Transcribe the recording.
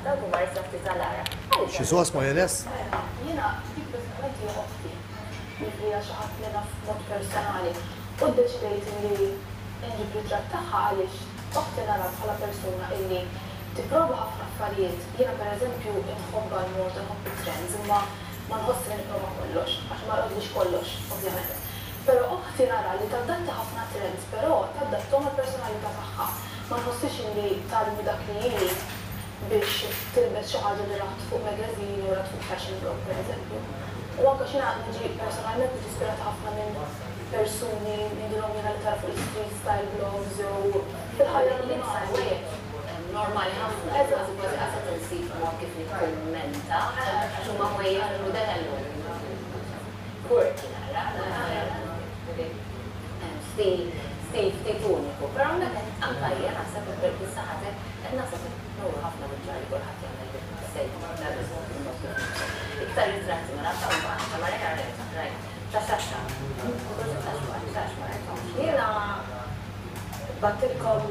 dawk huma ritratti tal-ara. Xi sos majones? Jiena dik personalment hija oħti. Hija xi ħadd li naf mod personali. U ddeċidejt li nġib ritratt tagħha għaliex oħti nara bħala persuna illi tipprova ħafna affarijiet. Jiena pereżempju nħobba l-mod nħobb it-trends imma ma nħoss li nipprova kollox għax ma rridx kollox, ovvjament. Però oħti nara li taddatti ħafna trends, però taddatthom il-personalità tagħha. Ma nħossix li talmi dak li jili biex tilbes xi ħaġa li raħt fuq magazzini u raħt fuq fashion blog, pereżempju. U anke xina niġi personalment niġi ispirata ħafna minn persuni minn dilhom jiena li tara fuq il-street style blogs jew fil-ħajja li nsawiet. Normali ħafna, kważi kważi qasat insib mod kif nikkummenta, għax huma ħwejja l-modellu. Quirky nara, stil ftit uniku, però hawnhekk anke hija naħseb il-perki saħatek qed naħseb nuru ħafna bil-ġari kulħadd jagħmel sejt iktar ritratti ma nafx hawn ma rajt ta' xaxxa. Jiena battilkom